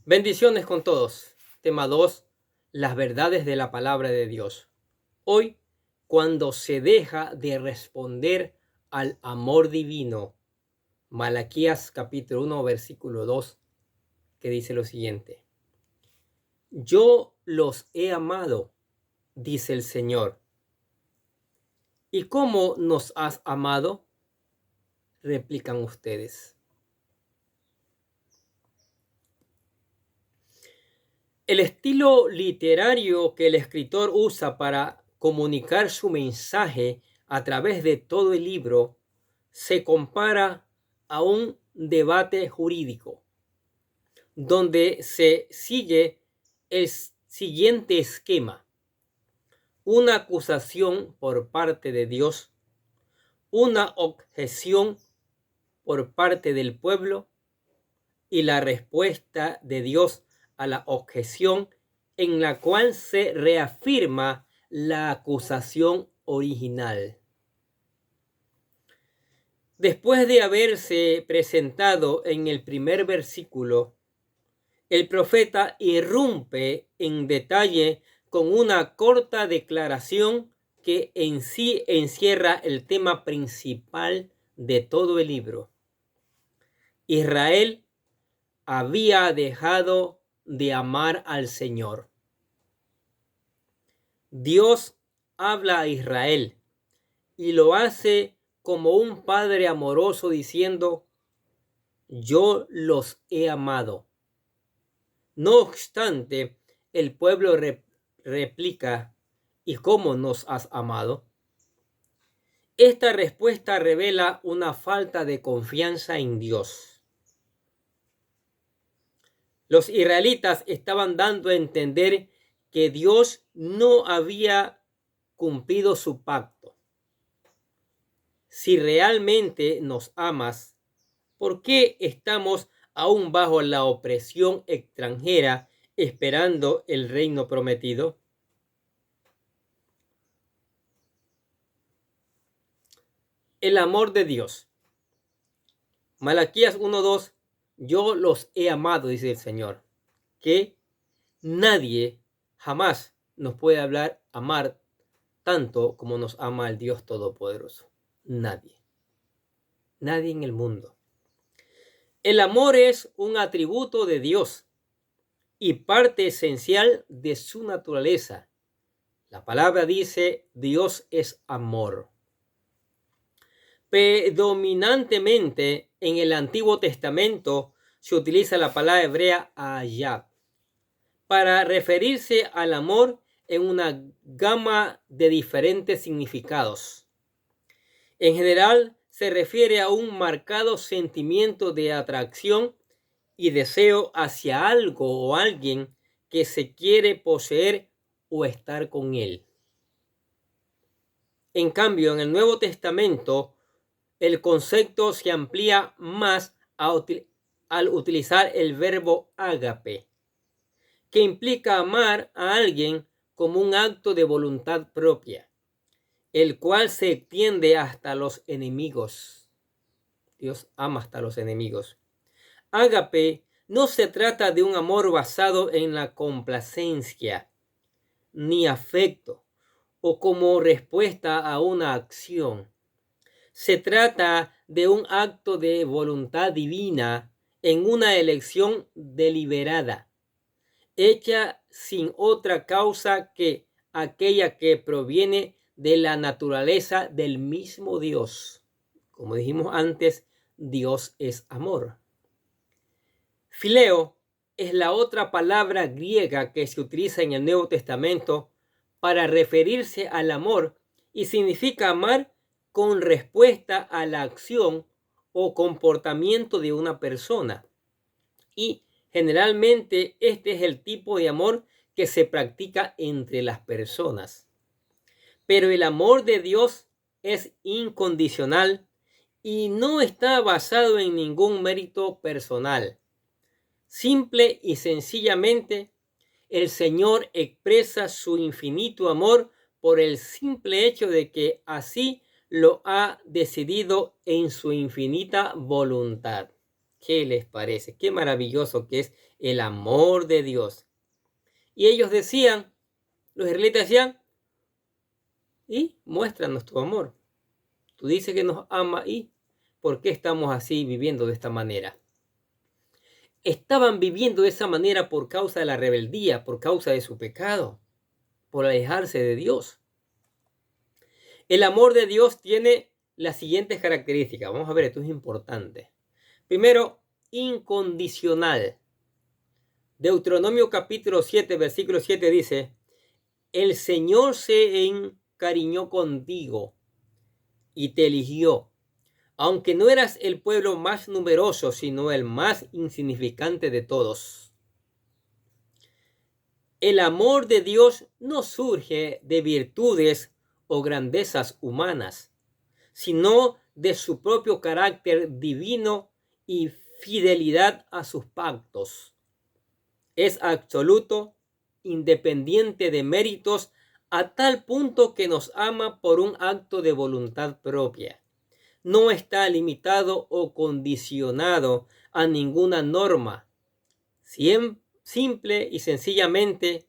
Bendiciones con todos. Tema 2. Las verdades de la palabra de Dios. Hoy, cuando se deja de responder al amor divino. Malaquías capítulo 1, versículo 2, que dice lo siguiente. Yo los he amado, dice el Señor. ¿Y cómo nos has amado? Replican ustedes. El estilo literario que el escritor usa para comunicar su mensaje a través de todo el libro se compara a un debate jurídico, donde se sigue el siguiente esquema: una acusación por parte de Dios, una objeción por parte del pueblo y la respuesta de Dios a la objeción, en la cual se reafirma la acusación original. Después de haberse presentado en el primer versículo, el profeta irrumpe en detalle con una corta declaración que en sí encierra el tema principal de todo el libro. Israel había dejado de amar al Señor. Dios habla a Israel y lo hace como un padre amoroso diciendo: yo los he amado. No obstante, el pueblo replica: ¿y cómo nos has amado? Esta respuesta revela una falta de confianza en Dios. Los israelitas estaban dando a entender que Dios no había cumplido su pacto. Si realmente nos amas, ¿por qué estamos aún bajo la opresión extranjera esperando el reino prometido? El amor de Dios. Malaquías 1:2. Yo los he amado, dice el Señor. Que nadie jamás nos puede amar tanto como nos ama el Dios Todopoderoso. Nadie. Nadie en el mundo. El amor es un atributo de Dios y parte esencial de su naturaleza. La palabra dice: Dios es amor. Predominantemente en el Antiguo Testamento se utiliza la palabra hebrea ayah para referirse al amor en una gama de diferentes significados. En general, se refiere a un marcado sentimiento de atracción y deseo hacia algo o alguien que se quiere poseer o estar con él. En cambio, en el Nuevo Testamento, el concepto se amplía más al utilizar el verbo ágape, que implica amar a alguien como un acto de voluntad propia, el cual se extiende hasta los enemigos. Dios ama hasta los enemigos. Ágape no se trata de un amor basado en la complacencia, ni afecto, o como respuesta a una acción. Se trata de un acto de voluntad divina en una elección deliberada, hecha sin otra causa que aquella que proviene de la naturaleza del mismo Dios. Como dijimos antes, Dios es amor. Fileo es la otra palabra griega que se utiliza en el Nuevo Testamento para referirse al amor y significa amar con respuesta a la acción o comportamiento de una persona. Y generalmente este es el tipo de amor que se practica entre las personas. Pero el amor de Dios es incondicional y no está basado en ningún mérito personal. Simple y sencillamente, el Señor expresa su infinito amor por el simple hecho de que así lo ha decidido en su infinita voluntad. ¿Qué les parece? Qué maravilloso que es el amor de Dios. Y ellos decían, los israelitas decían, y muéstranos tu amor. Tú dices que nos ama y ¿por qué estamos así viviendo de esta manera? Estaban viviendo de esa manera por causa de la rebeldía, por causa de su pecado, por alejarse de Dios. El amor de Dios tiene las siguientes características. Vamos a ver, esto es importante. Primero, incondicional. Deuteronomio capítulo 7, versículo 7 dice, el Señor se encariñó contigo y te eligió, aunque no eras el pueblo más numeroso, sino el más insignificante de todos. El amor de Dios no surge de virtudes o grandezas humanas, sino de su propio carácter divino y fidelidad a sus pactos. Es absoluto, independiente de méritos, a tal punto que nos ama por un acto de voluntad propia. No está limitado o condicionado a ninguna norma. Simple y sencillamente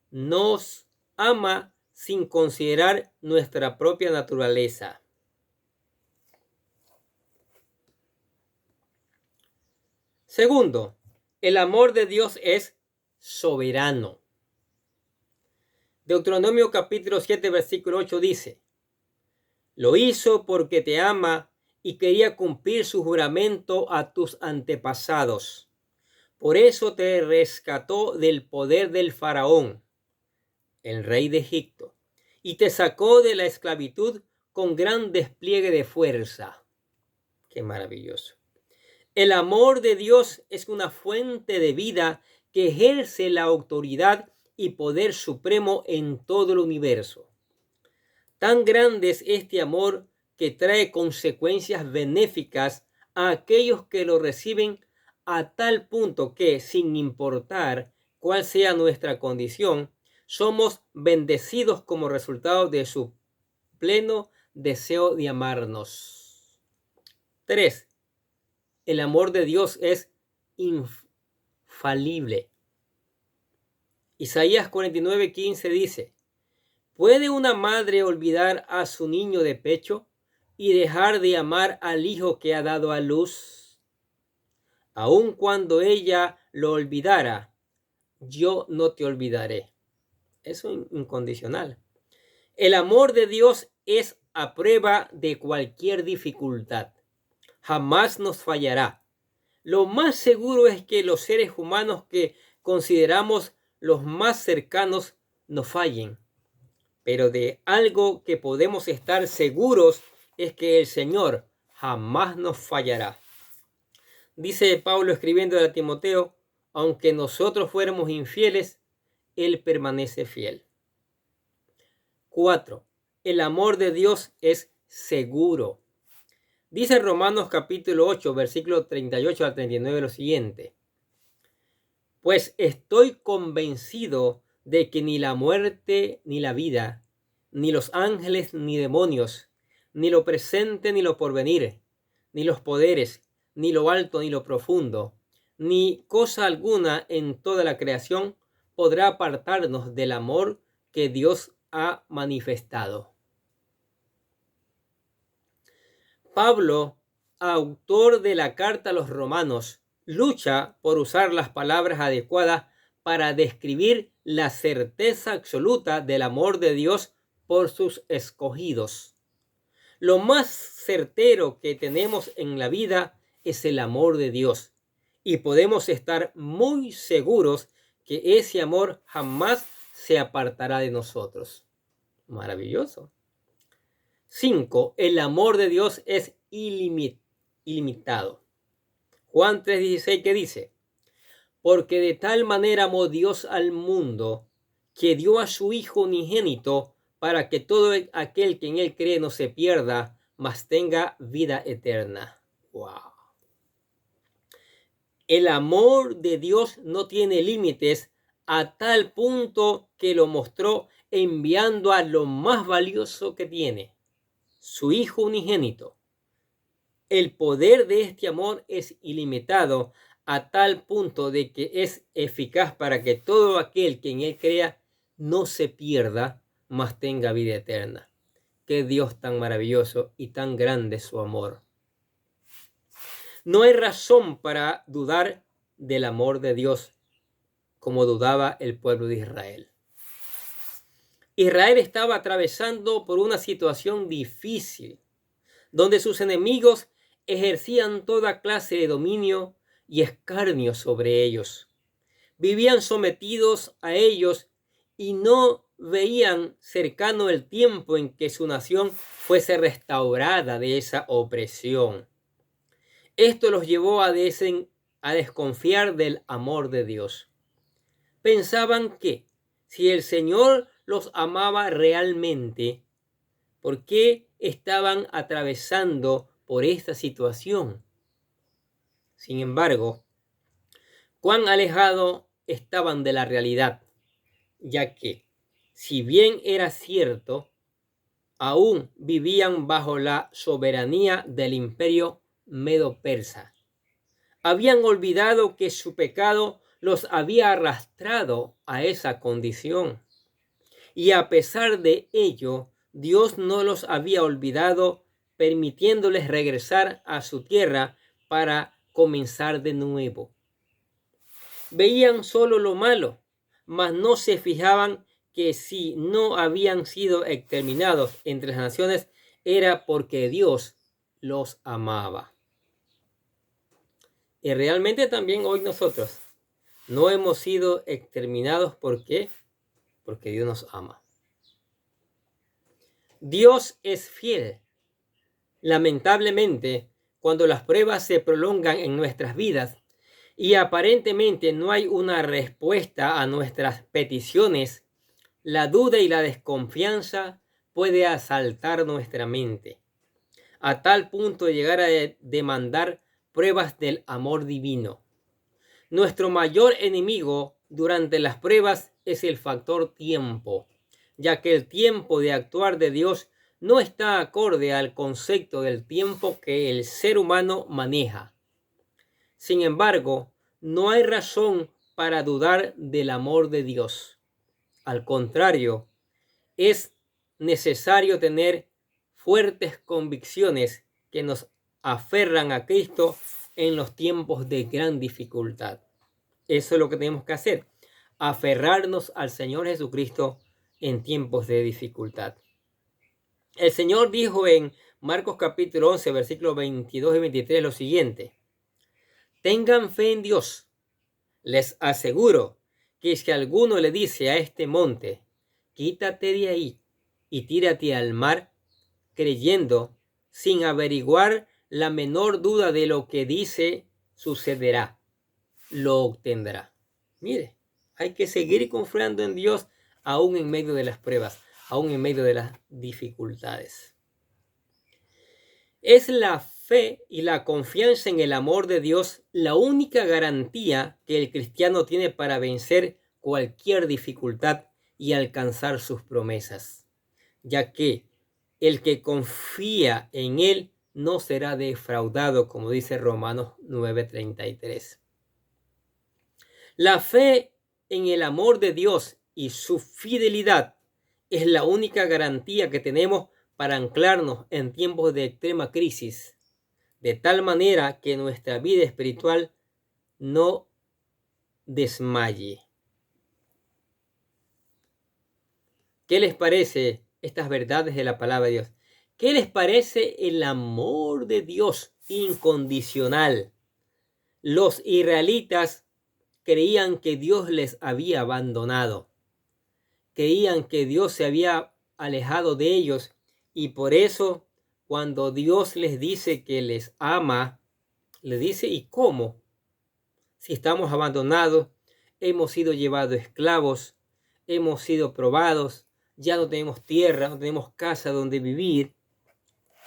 nos ama sin considerar nuestra propia naturaleza. Segundo, el amor de Dios es soberano. Deuteronomio capítulo 7, versículo 8 dice, lo hizo porque te ama y quería cumplir su juramento a tus antepasados. Por eso te rescató del poder del faraón, el rey de Egipto, y te sacó de la esclavitud con gran despliegue de fuerza. Qué maravilloso. El amor de Dios es una fuente de vida que ejerce la autoridad y poder supremo en todo el universo. Tan grande es este amor que trae consecuencias benéficas a aquellos que lo reciben, a tal punto que, sin importar cuál sea nuestra condición, somos bendecidos como resultado de su pleno deseo de amarnos. 3. El amor de Dios es infalible. Isaías 49:15 dice, ¿puede una madre olvidar a su niño de pecho y dejar de amar al hijo que ha dado a luz? Aun cuando ella lo olvidara, yo no te olvidaré. Eso es incondicional. El amor de Dios es a prueba de cualquier dificultad. Jamás nos fallará. Lo más seguro es que los seres humanos que consideramos los más cercanos nos fallen. Pero de algo que podemos estar seguros es que el Señor jamás nos fallará. Dice Pablo escribiendo a Timoteo, aunque nosotros fuéramos infieles, Él permanece fiel. 4. El amor de Dios es seguro. Dice Romanos capítulo 8, versículo 38 al 39 lo siguiente. Pues estoy convencido de que ni la muerte ni la vida, ni los ángeles ni demonios, ni lo presente ni lo porvenir, ni los poderes, ni lo alto ni lo profundo, ni cosa alguna en toda la creación podrá apartarnos del amor que Dios ha manifestado. Pablo, autor de la carta a los romanos, lucha por usar las palabras adecuadas para describir la certeza absoluta del amor de Dios por sus escogidos. Lo más certero que tenemos en la vida es el amor de Dios, y podemos estar muy seguros que ese amor jamás se apartará de nosotros. Maravilloso. 5. El amor de Dios es ilimitado. Juan 3:16 que dice, porque de tal manera amó Dios al mundo que dio a su Hijo unigénito para que todo aquel que en él cree no se pierda, mas tenga vida eterna. Wow. El amor de Dios no tiene límites a tal punto que lo mostró enviando a lo más valioso que tiene, su Hijo unigénito. El poder de este amor es ilimitado a tal punto de que es eficaz para que todo aquel que en él crea no se pierda, mas tenga vida eterna. Qué Dios tan maravilloso y tan grande su amor. No hay razón para dudar del amor de Dios como dudaba el pueblo de Israel. Israel estaba atravesando por una situación difícil, donde sus enemigos ejercían toda clase de dominio y escarnio sobre ellos. Vivían sometidos a ellos y no veían cercano el tiempo en que su nación fuese restaurada de esa opresión. Esto los llevó a desconfiar del amor de Dios. Pensaban que si el Señor los amaba realmente, ¿por qué estaban atravesando por esta situación? Sin embargo, cuán alejados estaban de la realidad, ya que, si bien era cierto, aún vivían bajo la soberanía del imperio medo-persa. Habían olvidado que su pecado los había arrastrado a esa condición. Y a pesar de ello, Dios no los había olvidado, permitiéndoles regresar a su tierra para comenzar de nuevo. Veían solo lo malo, mas no se fijaban que si no habían sido exterminados entre las naciones era porque Dios los amaba. Y realmente también hoy nosotros no hemos sido exterminados. ¿Por qué? Porque Dios nos ama. Dios es fiel. Lamentablemente, cuando las pruebas se prolongan en nuestras vidas y aparentemente no hay una respuesta a nuestras peticiones, la duda y la desconfianza puede asaltar nuestra mente, a tal punto de llegar a demandar pruebas del amor divino. Nuestro mayor enemigo durante las pruebas es el factor tiempo, ya que el tiempo de actuar de Dios no está acorde al concepto del tiempo que el ser humano maneja. Sin embargo, no hay razón para dudar del amor de Dios. Al contrario, es necesario tener fuertes convicciones que nos aferran a Cristo en los tiempos de gran dificultad. Eso es lo que tenemos que hacer, aferrarnos al Señor Jesucristo en tiempos de dificultad. El Señor dijo en Marcos capítulo 11, versículos 22 y 23 lo siguiente: tengan fe en Dios. Les aseguro que si alguno le dice a este monte, quítate de ahí y tírate al mar, creyendo, sin averiguar la menor duda de lo que dice, sucederá, lo obtendrá. Mire, hay que seguir confiando en Dios aún en medio de las pruebas, aún en medio de las dificultades. Es la fe y la confianza en el amor de Dios la única garantía que el cristiano tiene para vencer cualquier dificultad y alcanzar sus promesas, ya que el que confía en Él no será defraudado, como dice Romanos 9:33. La fe en el amor de Dios y su fidelidad es la única garantía que tenemos para anclarnos en tiempos de extrema crisis, de tal manera que nuestra vida espiritual no desmaye. ¿Qué les parece estas verdades de la palabra de Dios? ¿Qué les parece el amor de Dios incondicional? Los israelitas creían que Dios les había abandonado. Creían que Dios se había alejado de ellos y por eso cuando Dios les dice que les ama, les dice: ¿y cómo? Si estamos abandonados, hemos sido llevados esclavos, hemos sido probados, ya no tenemos tierra, no tenemos casa donde vivir.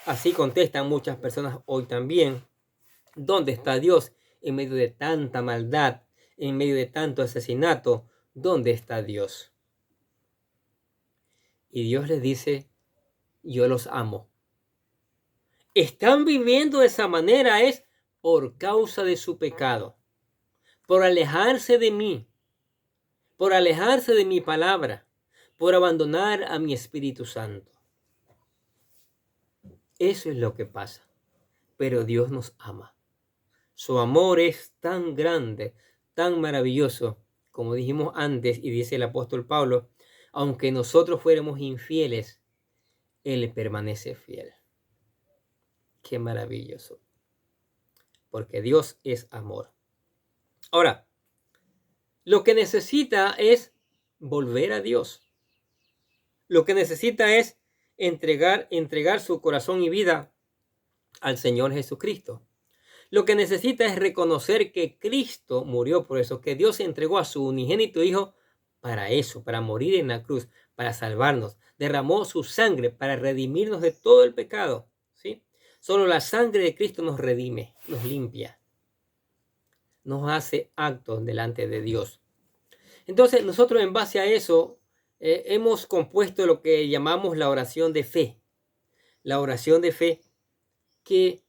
Así contestan muchas personas hoy también. ¿Dónde está Dios en medio de tanta maldad, en medio de tanto asesinato? ¿Dónde está Dios? Y Dios les dice: yo los amo. están viviendo de esa manera es por causa de su pecado, por alejarse de mí, por alejarse de mi palabra, por abandonar a mi Espíritu Santo. Eso es lo que pasa. Pero Dios nos ama. Su amor es tan grande, tan maravilloso, como dijimos antes y dice el apóstol Pablo, aunque nosotros fuéramos infieles, Él permanece fiel. Qué maravilloso. Porque Dios es amor. Ahora, lo que necesita es volver a Dios. Lo que necesita es entregar su corazón y vida al Señor Jesucristo. Lo que necesita es reconocer que Cristo murió por eso, que Dios entregó a su unigénito Hijo para eso, para morir en la cruz, para salvarnos. Derramó su sangre para redimirnos de todo el pecado, ¿sí? Solo la sangre de Cristo nos redime, nos limpia, nos hace actos delante de Dios. Entonces, nosotros en base a eso hemos compuesto lo que llamamos la oración de fe. La oración de fe que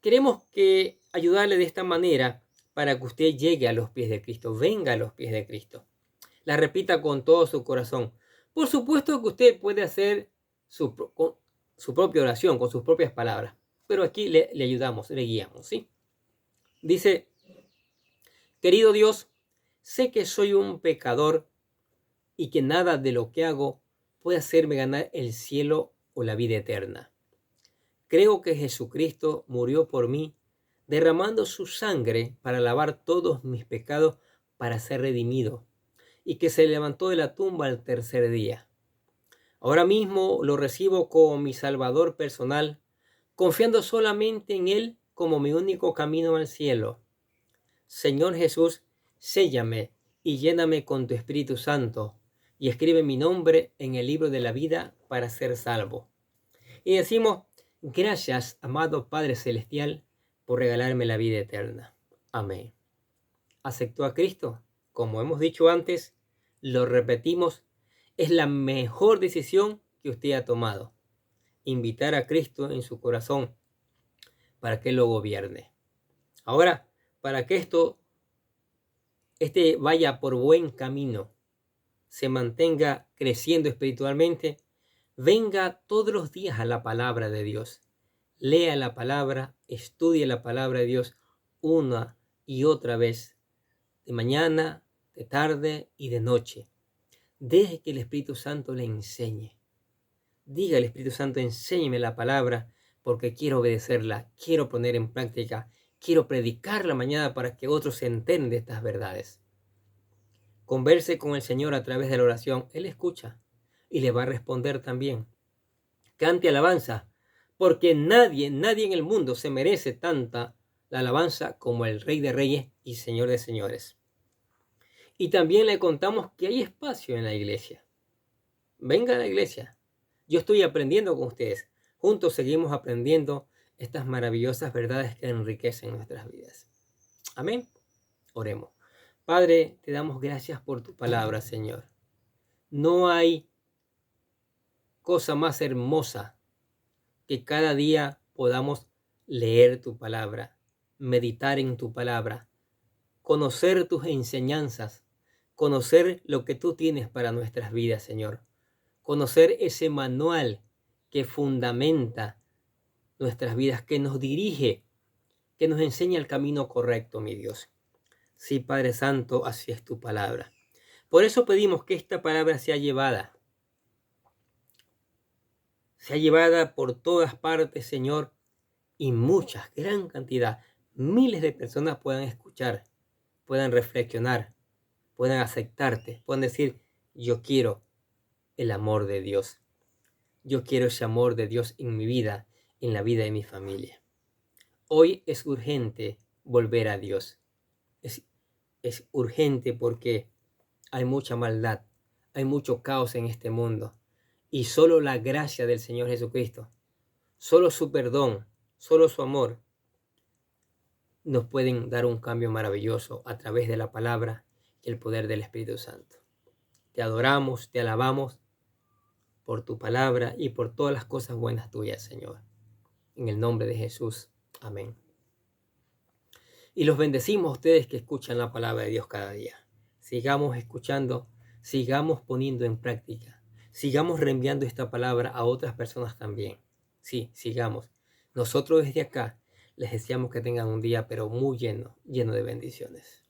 queremos que ayudarle de esta manera para que usted llegue a los pies de Cristo, venga a los pies de Cristo. La repita con todo su corazón. Por supuesto que usted puede hacer su propia oración con sus propias palabras, pero aquí le ayudamos, le guiamos, ¿sí? Dice, querido Dios, sé que soy un pecador y que nada de lo que hago puede hacerme ganar el cielo o la vida eterna. Creo que Jesucristo murió por mí, derramando su sangre para lavar todos mis pecados para ser redimido, y que se levantó de la tumba al tercer día. Ahora mismo lo recibo como mi Salvador personal, confiando solamente en Él como mi único camino al cielo. Señor Jesús, séllame y lléname con tu Espíritu Santo, y escribe mi nombre en el libro de la vida para ser salvo. Y decimos, gracias, amado Padre Celestial, por regalarme la vida eterna. Amén. ¿Aceptó a Cristo? Como hemos dicho antes, lo repetimos, es la mejor decisión que usted ha tomado. Invitar a Cristo en su corazón para que lo gobierne. Ahora, para que este vaya por buen camino, se mantenga creciendo espiritualmente, venga todos los días a la palabra de Dios. Lea la palabra, estudie la palabra de Dios una y otra vez, de mañana, de tarde y de noche. Deje que el Espíritu Santo le enseñe. Diga al Espíritu Santo, enséñeme la palabra porque quiero obedecerla, quiero poner en práctica, quiero predicarla mañana para que otros se enteren de estas verdades. Converse con el Señor a través de la oración. Él escucha y le va a responder también. Cante alabanza, porque nadie en el mundo se merece tanta la alabanza como el Rey de Reyes y Señor de Señores. Y también le contamos que hay espacio en la iglesia. Venga a la iglesia. Yo estoy aprendiendo con ustedes. Juntos seguimos aprendiendo estas maravillosas verdades que enriquecen nuestras vidas. Amén. Oremos. Padre, te damos gracias por tu palabra, Señor. No hay cosa más hermosa que cada día podamos leer tu palabra, meditar en tu palabra, conocer tus enseñanzas, conocer lo que tú tienes para nuestras vidas, Señor. Conocer ese manual que fundamenta nuestras vidas, que nos dirige, que nos enseña el camino correcto, mi Dios. Sí, Padre Santo, así es tu palabra. Por eso pedimos que esta palabra sea llevada por todas partes, Señor, y muchas, gran cantidad, miles de personas puedan escuchar, puedan reflexionar, puedan aceptarte, puedan decir, yo quiero el amor de Dios. Yo quiero ese amor de Dios en mi vida, en la vida de mi familia. Hoy es urgente volver a Dios. Es urgente porque hay mucha maldad, hay mucho caos en este mundo. Y solo la gracia del Señor Jesucristo, solo su perdón, solo su amor, nos pueden dar un cambio maravilloso a través de la palabra y el poder del Espíritu Santo. Te adoramos, te alabamos por tu palabra y por todas las cosas buenas tuyas, Señor. en el nombre de Jesús. Amén. Y los bendecimos a ustedes que escuchan la palabra de Dios cada día. Sigamos escuchando, sigamos poniendo en práctica, sigamos reenviando esta palabra a otras personas también. Sí, sigamos. Nosotros desde acá les deseamos que tengan un día pero muy lleno de bendiciones.